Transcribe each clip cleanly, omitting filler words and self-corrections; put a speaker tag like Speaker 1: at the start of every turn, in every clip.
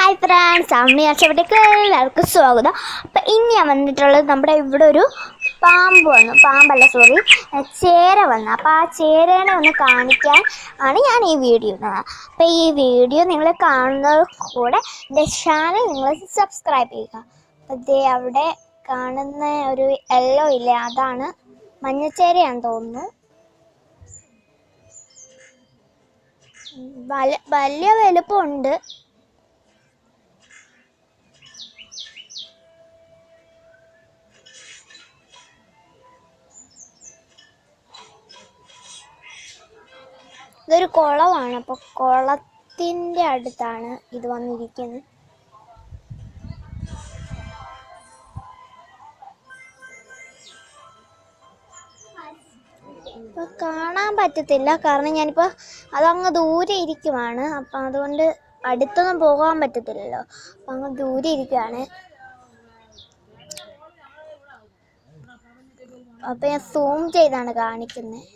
Speaker 1: Hi friends, അമ്മി അച്ഛവിടേക്ക് എല്ലാവർക്കും സ്വാഗതം. അപ്പം ഇനി ഞാൻ വന്നിട്ടുള്ളത് നമ്മുടെ ഇവിടെ ഒരു ചേര വന്നു. അപ്പോൾ ആ ചേരനെ ഒന്ന് കാണിക്കാൻ ആണ് ഞാൻ ഈ വീഡിയോ ഇടുന്നത്. അപ്പോൾ ഈ വീഡിയോ നിങ്ങൾ കാണുന്നത് കൂടെ എൻ്റെ ചാനൽ നിങ്ങൾ സബ്സ്ക്രൈബ് ചെയ്യുക. അപ്പോൾ ഇതേ അവിടെ കാണുന്ന ഒരു യെല്ലോ ഇല്ലേ, അതാണ് മഞ്ഞച്ചേരയാണെന്ന് തോന്നുന്നു. വലിയ വലുപ്പമുണ്ട്. ഇതൊരു കുളമാണ്. അപ്പോൾ കുളത്തിൻ്റെ അടുത്താണ് ഇത് വന്നിരിക്കുന്നത്. ഇപ്പോൾ കാണാൻ പറ്റത്തില്ല, കാരണം ഞാനിപ്പോൾ അതങ്ങ് ദൂരെ ഇരിക്കുവാണ്. അപ്പം അതുകൊണ്ട് അടുത്തൊന്നും പോകാൻ പറ്റത്തില്ലല്ലോ. അപ്പം അങ്ങ് ദൂരെ ഇരിക്കുകയാണ്. അപ്പം ഞാൻ സൂം ചെയ്താണ് കാണിക്കുന്നത്.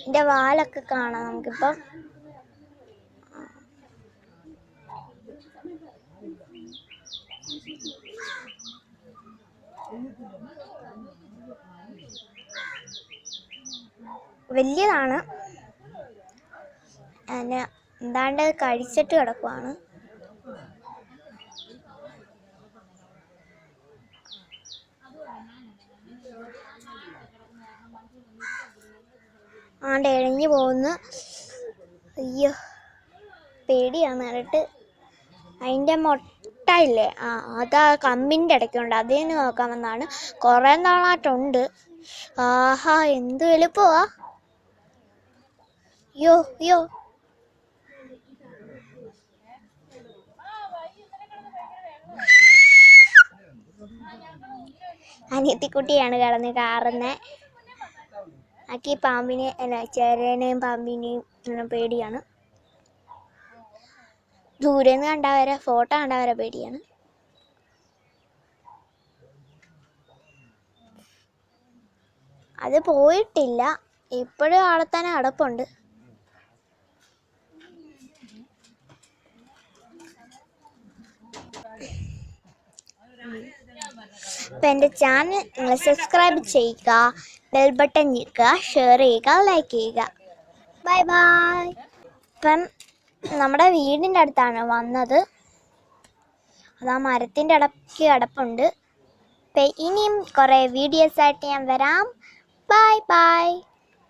Speaker 1: എൻ്റെ വാലൊക്കെ കാണാം നമുക്കിപ്പം. വലിയതാണ്. അതിന് എന്താണ്ട് കഴിച്ചിട്ട് കിടക്കുവാണ്. ആണ്ട് എഴഞ്ഞു പോകുന്നു. അയ്യോ, പേടിയാണ് കണ്ടിട്ട്. അതിൻ്റെ മുട്ട ഇല്ലേ, അതാ കമ്പിൻ്റെ ഇടയ്ക്കുണ്ട്. അതിന് നോക്കാൻ വന്നാണ്. കുറേ നാളായിട്ടുണ്ട്. ആഹാ, എന്ത് വലുപ്പമാ! അയ്യോ അയ്യോ, അനിയത്തിക്കുട്ടിയാണ് കിടന്ന് കാറുന്നത്. ആക്കി പാമ്പിനെ അല്ല, ചേരേനെയും പാമ്പിനെയും പേടിയാണ്. ദൂരെന്ന് കണ്ടാൽ ഫോട്ടോ കണ്ടാൽ പേടിയാണ്. അത് പോയിട്ടില്ല, ഇപ്പോഴും ആളെ തന്നെ അടപ്പുണ്ട്. അപ്പം എൻ്റെ ചാനൽ നിങ്ങൾ സബ്സ്ക്രൈബ് ചെയ്യുക, ബെൽ ബട്ടൺ ഞെക്കുക, ഷെയർ ചെയ്യുക, ലൈക്ക് ചെയ്യുക. Bye bye. ഇപ്പം നമ്മുടെ വീടിൻ്റെ അടുത്താണ് വന്നത്. അതാ മരത്തിൻ്റെ ഇടയ്ക്ക് കിടപ്പുണ്ട്. അപ്പം ഇനിയും കുറേ വീഡിയോസായിട്ട് ഞാൻ വരാം. Bye bye.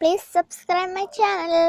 Speaker 1: Please subscribe my channel.